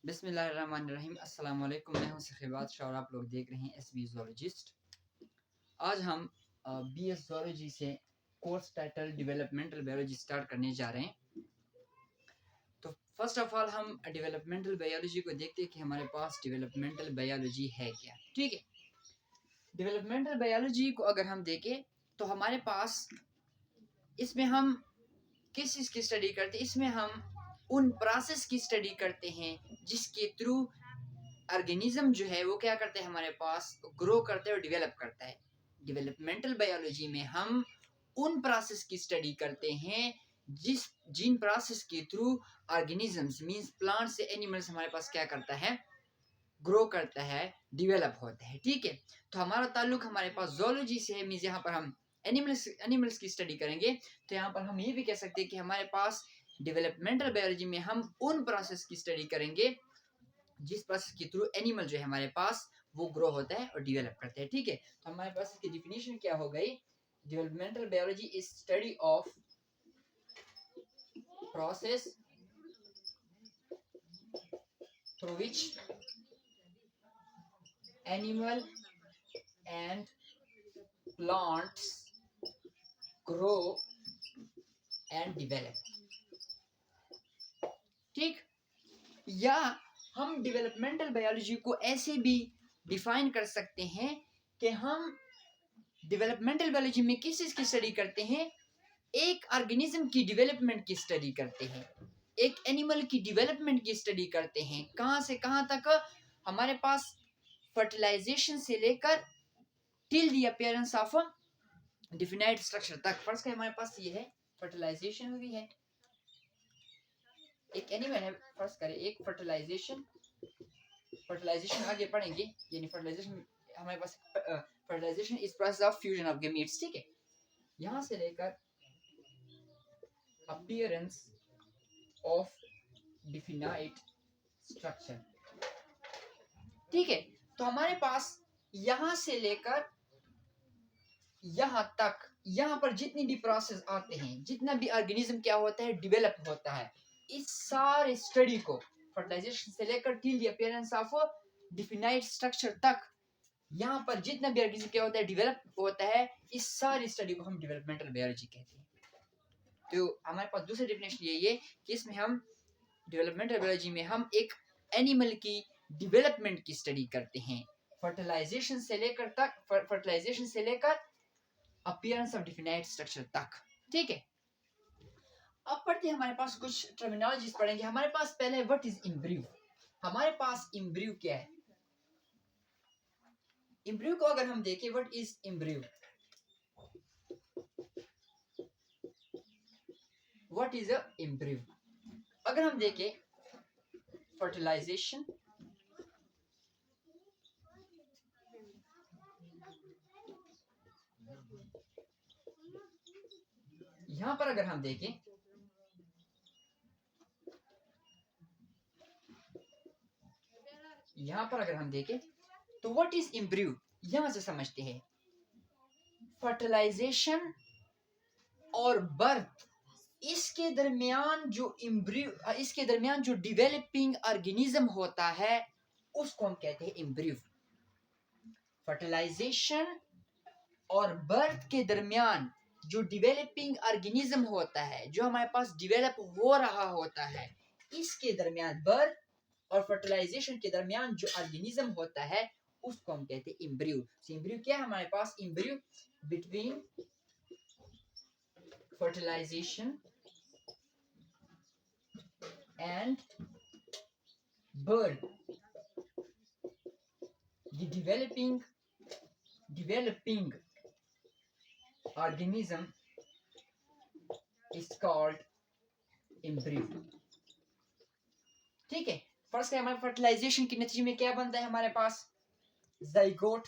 बिस्मिल्लाहिर्रहमानिर्रहीम। अस्सलाम वालेकुम। मैं हूं सखीबात शाह और आप लोग देख रहे हैं एसबी ज़ूलॉजिस्ट। आज हम बीएस ज़ूलॉजी से course title developmental biology start करने जा रहे हैं। तो फर्स्ट ऑफ ऑल हम डेवलपमेंटल बायोलॉजी को देखते हैं कि हमारे पास डेवलपमेंटल बायोलॉजी है क्या। ठीक है, डेवलपमेंटल बायोलॉजी को अगर हम देखें तो हमारे पास इसमें हम किस चीज़ की स्टडी करते हैं, इसमें हम उन प्रोसेस की स्टडी करते हैं जिसके थ्रू ऑर्गेनिज्म जो है वो क्या करते हैं, हमारे पास ग्रो करते हैं और डेवलप करता है। डेवलपमेंटल बायोलॉजी में हम उन प्रोसेस की स्टडी करते हैं जिन प्रोसेस के थ्रू ऑर्गेनिजम्स मींस प्लांट्स से एनिमल्स हमारे पास क्या करता है, ग्रो करता है, डेवलप होता है। ठीक है, तो हमारा ताल्लुक हमारे पास जोलॉजी से है, मींस यहाँ पर हम एनिमल्स की स्टडी करेंगे। तो यहाँ पर हम ये भी कह सकते हैं कि हमारे पास डेवलपमेंटल बायोलॉजी में हम उन प्रोसेस की स्टडी करेंगे जिस प्रोसेस के थ्रू एनिमल जो है हमारे पास वो ग्रो होता है और डेवलप करता है। ठीक है, तो हमारे पास इसकी डिफिनेशन क्या हो गई, developmental biology is study of process through which animal and plants grow and develop. ठीक, या हम डेवलपमेंटल बायोलॉजी को ऐसे भी डिफाइन कर सकते हैं कि हम डेवलपमेंटल बायोलॉजी में किस चीज की स्टडी करते हैं, एक ऑर्गेनिज्म की डेवलपमेंट की स्टडी करते हैं, एक एनिमल की डेवलपमेंट की स्टडी करते हैं। कहां से कहां तक, हमारे पास फर्टिलाइजेशन से लेकर till the appearance of definite structure तक। फर्स्ट हमारे पास ये है, फर्टिलाइजेशन हुई है, एक एनिमल है, फर्स्ट करें एक फर्टिलाइजेशन आगे पढ़ेंगे, यानी फर्टिलाइजेशन हमारे पास fertilization is process of fusion of gametes. ठीक है, यहां से लेकर अपीयरेंस ऑफ डिफिनाइट स्ट्रक्चर। ठीक है, तो हमारे पास यहां से लेकर यहां तक, यहां पर जितनी भी प्रोसेस आते हैं, जितना भी ऑर्गेनिज्म क्या होता है, डेवलप होता है, इस सारे स्टडी को फर्टिलाइजेशन से लेकर till the appearance of definite structure तक, यहाँ पर जितना भी ऑर्गेनिज्म क्या होता है, डेवलप होता है, इस सारी स्टडी को हम डेवलपमेंटल बायोलॉजी कहते हैं। तो हमारे पास दूसरी डेफिनेशन यही है कि इसमें हम डेवलपमेंटल बायोलॉजी में हम एक एनिमल की डेवलपमेंट की स्टडी करते हैं, फर्टिलाइजेशन से लेकर अपीयरेंस ऑफ डिफिनाइट स्ट्रक्चर तक। ठीक है, अब पढ़ते हैं, हमारे पास कुछ टर्मिनोलॉजीज पढ़ेंगे। हमारे पास पहले व्हाट इज एम्ब्रियो। हमारे पास एम्ब्रियो क्या है, एम्ब्रियो को अगर हम देखें, what is embryo, what is a embryo. अगर हम देखें फर्टिलाइजेशन, यहां पर अगर हम देखें तो व्हाट इज एम्ब्रियो, यहां से समझते हैं फर्टिलाइजेशन और बर्थ, इसके दरमियान जो डेवलपिंग ऑर्गेनिज्म होता है उसको हम कहते हैं एम्ब्रियो। फर्टिलाइजेशन और बर्थ के दरमियान जो डेवलपिंग ऑर्गेनिज्म होता है, जो हमारे पास डेवलप हो रहा होता है, इसके दरमियान बर्थ और फर्टिलाइजेशन के दरमियान जो ऑर्गेनिज्म होता है उसको हम कहते हैं एम्ब्रियो। एम्ब्रियो क्या है हमारे पास, embryo between fertilization and birth, the developing organism is called embryo। ठीक है, फर्स्ट है हमारे फर्टिलाइजेशन के नतीजे में क्या बनता है, हमारे पास जाइगोट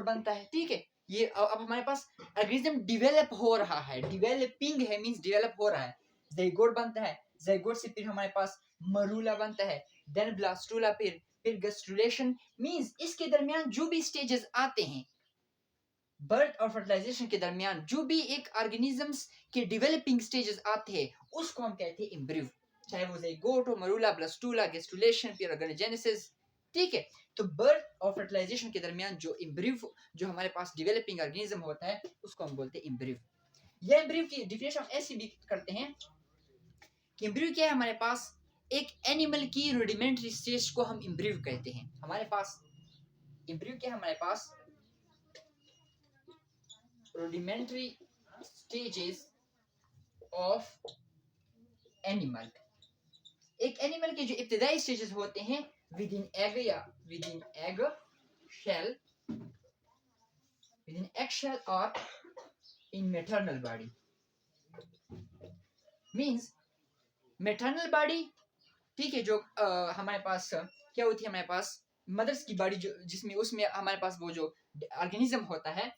बनता है। ठीक है, ये अब हमारे पास ऑर्गेनिज्म डेवलप हो रहा है, डेवलपिंग है मींस डेवलप हो रहा है, जाइगोट बनता है, जाइगोट से फिर हमारे पास मरूला बनता है, देन ब्लास्टूला, फिर गस्ट्रुलेशन मींस इसके दरमियान जो भी स्टेजेस आते हैं, बर्थ और फर्टिलाइजेशन के दरमियान जो भी एक ऑर्गेनिजम्स के डेवलपिंग स्टेजेस आते हैं उसको हम कहते हैं एम्ब्रियो। चाहे वो ज़ाइगोट हो, मरूला, ब्लास्टूला, गेस्टुलेशन, फिर ऑर्गेनोजेनेसिस, ठीक है। तो बर्थ और फर्टिलाइजेशन के दरमियान जो एम्ब्रियो, जो हमारे पास डेवलपिंग ऑर्गेनिज्म होता है, उसको हम बोलते हैं एम्ब्रियो। ये एम्ब्रियो की डिफिनेशन ऐसी भी करते हैं कि एम्ब्रियो क्या है, हमारे पास एक एनिमल की रूडिमेंट्री स्टेज को हम एम्ब्रियो कहते हैं। हमारे पास एम्ब्रियो क्या है, हमारे पास रूडिमेंट्री स्टेजेस ऑफ एनिमल। एक एनिमल के जो इब्तिदाई स्टेजेस होते हैं विद इन एग या within egg shell, within egg shell और in maternal body. Means maternal body, ठीक है, जो हमारे पास क्या होती है, हमारे पास मदर्स की बॉडी, जो जिसमें उसमें हमारे पास वो जो ऑर्गेनिज्म होता है,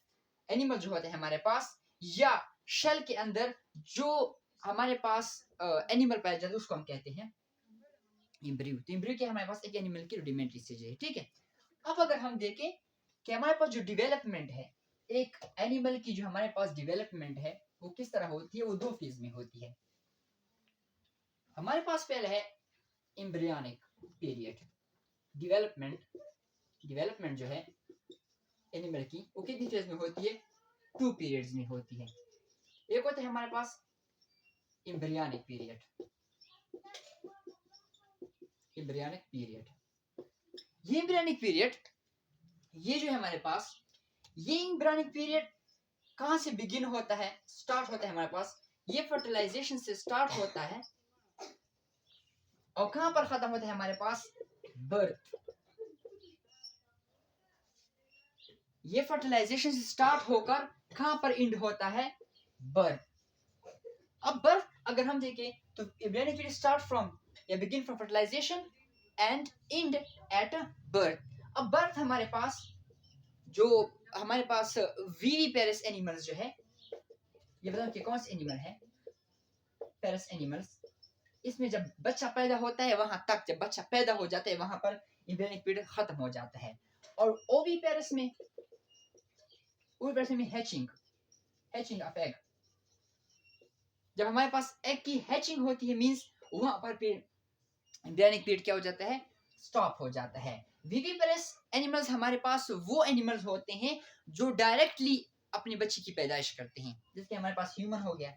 एनिमल जो होते हैं हमारे पास, या शेल के अंदर जो हमारे पास एनिमल पाया जाता है, उसको हम कहते हैं एम्ब्रियो। तो एम्ब्रियो क्या हमारे पास एक एनिमल की रूडिमेंट्री स्टेज है, ठीक है। अब अगर हम देखें कि हमारे पास जो डेवलपमेंट है एक एनिमल की, जो हमारे पास डेवलपमेंट है वो किस तरह होती है, वो दो फेज में होती है। हमारे पास पहले है एम्ब्रियोनिक पीरियड। डेवलपमेंट जो है एनिमल की, वो कितनी फेज में होती है, 2 पीरियड्स में होती है। एक होता है हमारे पास एम्ब्रियोनिक पीरियड, एम्ब्रियोनिक पीरियड। ये एम्ब्रियोनिक पीरियड, ये जो है हमारे पास, ये एम्ब्रियोनिक पीरियड कहां से बिगिन होता है, स्टार्ट होता है हमारे पास, ये फर्टिलाइजेशन से स्टार्ट होता है और कहां पर खत्म होता है हमारे पास, बर्थ। ये फर्टिलाइजेशन से स्टार्ट होकर कहां पर एंड होता है, बर्थ। अब बर्थ अगर हम देखें तो एम्ब्रियोनिक पीरियड स्टार्ट फ्रॉम या begin from fertilization and end at birth. अब बर्थ हमारे पास, जो हमारे पास विविपेरस एनिमल्स जो है, ये बताओ कि कौन से एनिमल है, पेरस एनिमल्स। इसमें जब बच्चा पैदा होता है वहां तक, जब बच्चा पैदा हो जाता है वहां पर एम्ब्रियोनिक पीरियड खत्म हो जाता है। और ओविपेरस में हैचिंग ऑफ एग, जब हमारे पास एग की हैचिंग होती है, मींस वहां पर फिर एम्ब्रियोनिक पीरियड क्या हो जाता है, स्टॉप हो जाता है। विविपेरस एनिमल्स हमारे पास वो एनिमल्स होते हैं जो डायरेक्टली अपने बच्चे की पैदाइश करते हैं, जैसे हमारे पास ह्यूमन हो गया,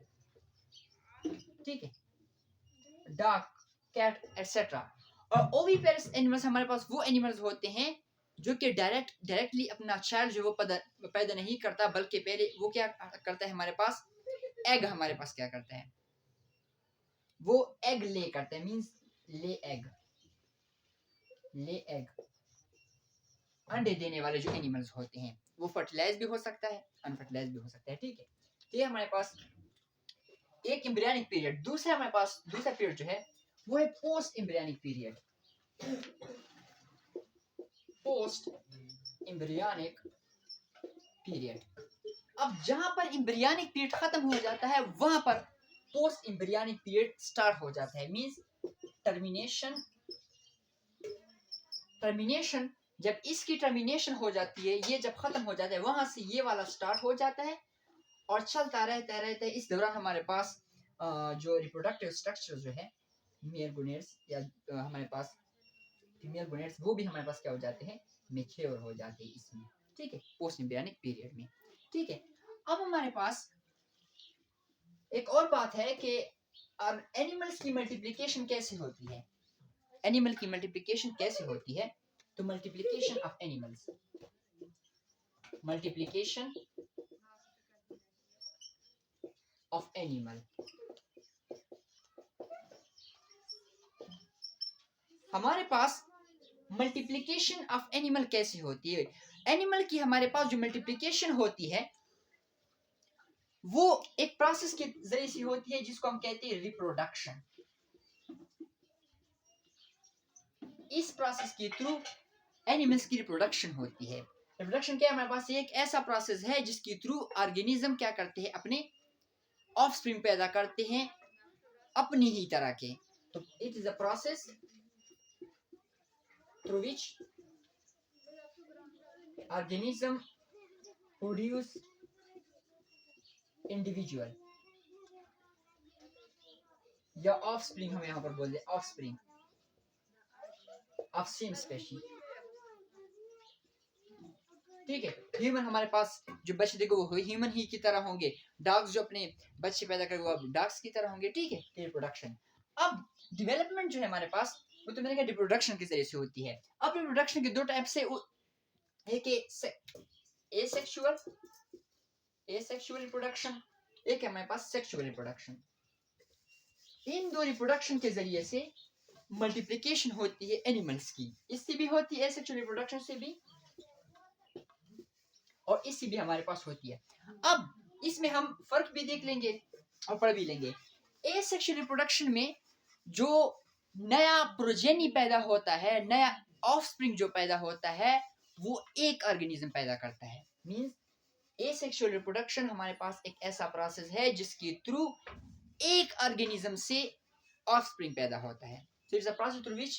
ठीक है, डॉग, कैट एटसेट्रा। और ओविपेरस एनिमल्स हमारे पास वो एनिमल्स होते हैं जो कि डायरेक्टली अपना चाइल्ड जो वो पैदा नहीं करता, बल्कि पहले वो क्या करता है, हमारे पास एग, हमारे पास क्या करता है, वो एग ले करते हैं, मींस ले एग, अंडे देने वाले जो एनिमल्स होते हैं, वो फर्टिलाइज भी हो सकता है, अनफर्टिलाइज भी हो सकता है, ठीक है। तो ये हमारे पास एक एम्ब्रियोनिक पीरियड। दूसरा हमारे पास दूसरा पीरियड जो है वो है post embryonic period. Post embryonic period, अब जहां पर एम्ब्रियोनिक पीरियड खत्म हो जाता है वहां पर पोस्ट एम्ब्रियोनिक पीरियड स्टार्ट हो जाता है, मींस टर्मिनेशन। जब इसकी टर्मिनेशन हो जाती है, ये जब खत्म हो जाता है, वहां से ये वाला स्टार्ट हो जाता है और चलता रहता है। इस दौरान हमारे पास जो रिप्रोडक्टिव स्ट्रक्चर जो है, मेल गोनेड्स या हमारे पास फीमेल गोनेड्स, वो भी हमारे पास क्या हो जाते हैं, मैच्योर हो जाते हैं इसमें, ठीक है, पोस्ट एम्ब्रियोनिक पीरियड में, ठीक है। अब हमारे पास एक और बात है कि एनिमल्स की मल्टीप्लिकेशन कैसे होती है, एनिमल की मल्टीप्लिकेशन कैसे होती है। तो multiplication of animals, multiplication of animal, हमारे पास मल्टीप्लिकेशन ऑफ एनिमल कैसे होती है। एनिमल की हमारे पास जो मल्टीप्लिकेशन होती है वो एक प्रोसेस के जरिए से होती है जिसको हम कहते हैं रिप्रोडक्शन। इस प्रोसेस के थ्रू एनिमल्स की रिप्रोडक्शन होती है। रिप्रोडक्शन क्या है, हमारे पास एक ऐसा प्रोसेस है जिसके थ्रू ऑर्गेनिज्म क्या करते हैं, अपने ऑफस्प्रिंग पैदा करते हैं अपनी ही तरह के। तो it is a process through which organism produce individual या ऑफ स्प्रिंग हम यहाँ पर बोल दें, of spring of same species. ठीक है, ह्यूमन हमारे पास जो बच्चे देखो वो ह्यूमन ही की तरह होंगे, डॉग्स जो अपने बच्चे पैदा करेंगे वो डॉग्स की तरह होंगे। ठीक है, रिप्रोडक्शन। अब डेवलपमेंट जो है हमारे पास वो तो मैंने कहा रिप्रोडक्शन के जरिए से होती है। अब रिप्रोडक्शन के दो टाइप से, एक एसेक्सुअल रिप्रोडक्शन, एक है हमारे पास सेक्सुअल रिप्रोडक्शन। इन दो रिप्रोडक्शन के जरिए से मल्टीप्लिकेशन होती है एनिमल्स की, इससे भी होती है एसेक्सुअल रिप्रोडक्शन से भी, और इससे भी हमारे पास होती है। अब इसमें हम फर्क भी देख लेंगे और पढ़ भी लेंगे। एसेक्सुअल रिप्रोडक्शन में जो नया प्रोजेनी पैदा होता है, नया ऑफस्प्रिंग जो पैदा होता है, वो एक ऑर्गेनिज्म पैदा करता है। मींस एसेक्सुअल रिप्रोडक्शन हमारे पास एक ऐसा प्रोसेस है जिसके थ्रू एक ऑर्गेनिज्म से ऑफस्प्रिंग पैदा होता है। So it's a process through which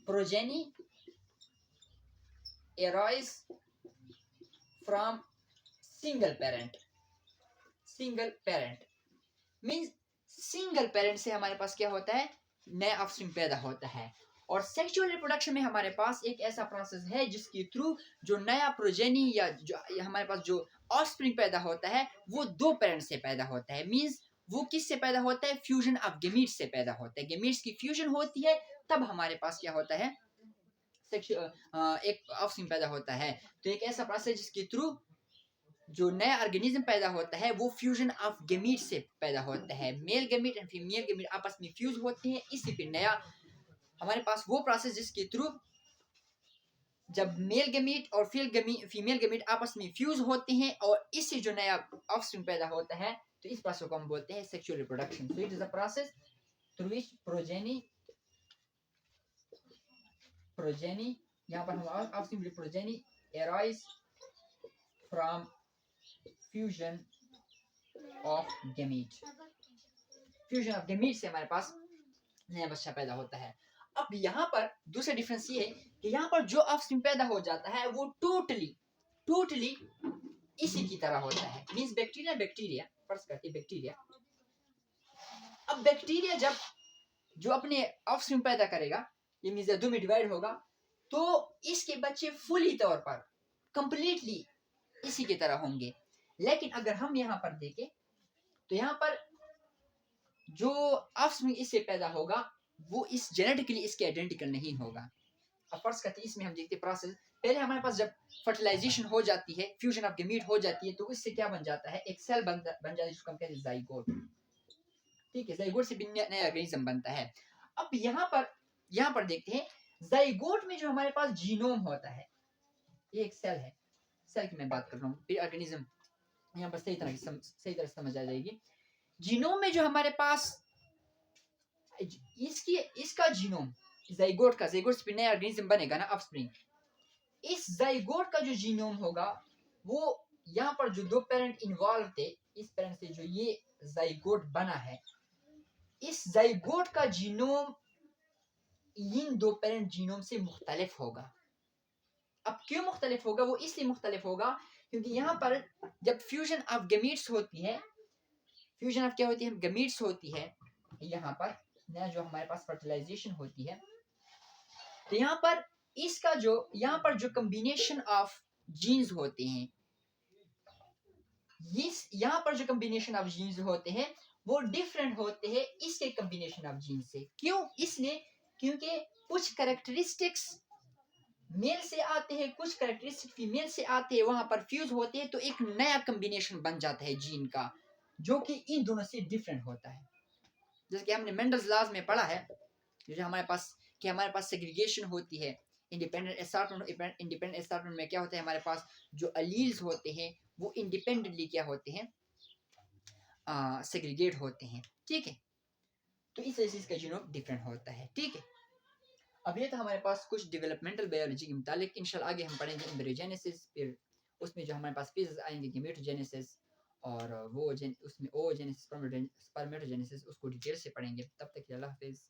progeny arise from single parent means single parent से हमारे पास क्या होता है, नया ऑफस्प्रिंग पैदा होता है। और सेक्सुअल रिप्रोडक्शन में हमारे पास एक ऐसा प्रोसेस है जिसके थ्रू जो नया प्रोजेनी या जो हमारे पास जो ऑफस्प्रिंग पैदा होता है वो दो पेरेंट से पैदा होता है। मींस वो किससे पैदा होता है, फ्यूजन ऑफ गेमीट्स से पैदा होता है। गेमीट्स की फ्यूजन होती है तब हमारे पास क्या होता है, एक ऑफस्प्रिंग पैदा होता है। तो एक ऐसा प्रोसेस जिसके थ्रू जो नया ऑर्गेनिज्म पैदा होता है वो फ्यूजन ऑफ गेमीट से पैदा होता है। Male gamete and female gamete आपस में फ्यूज होते हैं, इसी पे नया हमारे पास वो प्रोसेस जिसके थ्रू जब मेल गेमीट और फीमेल गेमीट आपस में फ्यूज होते हैं और इससे जो नया ऑफस्प्रिंग पैदा होता है, तो इस प्रोसेस को हम बोलते हैं sexual reproduction. So it is a process through which progeny यहाँ पर हम offspring progeny arise from fusion of gamete. Fusion of gamete से हमारे पास नया बच्चा पैदा होता है। अब यहाँ पर दूसरा डिफरेंस ये है कि यहाँ पर जो ऑफस्प्रिंग पैदा हो जाता है वो टोटली इसी की तरह होता है। मींस बैक्टीरिया फर्स्ट करते बैक्टीरिया। अब बैक्टीरिया जब जो अपने ऑफस्प्रिंग पैदा करेगा, ये मींस दो में डिवाइड होगा, तो इसके बच्चे फुली तौर पर कंप्लीटली इसी की तरह होंगे। लेकिन अगर हम यहाँ पर देखें तो यहाँ पर जो ऑफस्प्रिंग इससे पैदा होगा वो इस जेनेटिकली इसके आइडेंटिकल नहीं होगा। अब फर्स्ट करते हैं इसमें हम देखते हैं प्रोसेस। पहले हमारे पास जब फर्टिलाइजेशन हो जाती है, फ्यूजन ऑफ गेमीट हो जाती है, तो इससे क्या बन जाता है, एक सेल बन जाता है जिसको हम कहते हैं जाइगोट। ठीक है, जाइगोट से नया ऑर्गेनिज्म बनता है। अब यहाँ पर देखते हैं जाइगोट में जो हमारे पास जीनोम होता है, ये एक सेल है, सेल की मैं बात कर रहा हूँ, फिर ऑर्गेनिज्म यहाँ पर सही तरह समझ आ जाएगी। जीनोम में जो हमारे पास इसका जीनोम जाइगोट से नया ऑर्गेनिज्म बनेगा ना ऑफस्प्रिंग, इस जाइगोट का जो जीनोम होगा वो यहाँ पर जो दो पेरेंट इन्वॉल्व थे, इस पेरेंट से जो ये जाइगोट बना है, इस जाइगोट का जीनोम इन दो पेरेंट जीनोम से मुख्तलिफ होगा। अब क्यों मुख्तलिफ होगा, वो इसलिए मुख्तलिफ होगा क्योंकि यहाँ पर जब फ्यूजन ऑफ गेमीट्स होती है, फ्यूजन ऑफ क्या होती है, गेमीट्स होती है, यहाँ पर नया जो हमारे पास फर्टिलाइजेशन होती है, तो यहाँ पर इसका जो यहाँ पर जो कॉम्बिनेशन ऑफ जीन्स होते हैं, यहाँ पर जो कॉम्बिनेशन ऑफ जीन्स होते हैं वो डिफरेंट होते हैं इसके कॉम्बिनेशन ऑफ जीन्स से। क्यों, इसलिए क्योंकि कुछ कैरेक्टरिस्टिक्स मेल से आते हैं, कुछ कैरेक्टरिस्टिक फीमेल से आते हैं, वहां पर फ्यूज होते हैं, तो एक नया कॉम्बिनेशन बन जाता है जीन का जो कि इन दोनों से डिफरेंट होता है। जैसे कि हमने मेंडल्स लॉज में पढ़ा है, जो हमारे पास सेग्रीगेशन होती है, इंडिपेंडेंट असॉर्टमेंट में क्या होता है, हमारे पास जो अलील्स होते हैं वो इंडिपेंडेंटली क्या होते हैं, सेग्रीगेट होते हैं। ठीक है, तो इस वजह से इसका जीनोम डिफरेंट होता है। ठीक है, अब ये तो हमारे पास कुछ डेवलपमेंटल बायोलॉजी के मुतालिक। इंशाल्लाह आगे हम पढ़ेंगे एम्ब्रियोजेनेसिस, फिर उसमें जो हमारे पास फेजेस आएंगे गेमेटोजेनेसिस और वो उसमें ओजेनेसिस, स्पर्मेटोजेनेसिस, उसको डिटेल से पढ़ेंगे। तब तक अल्लाह हाफिज़।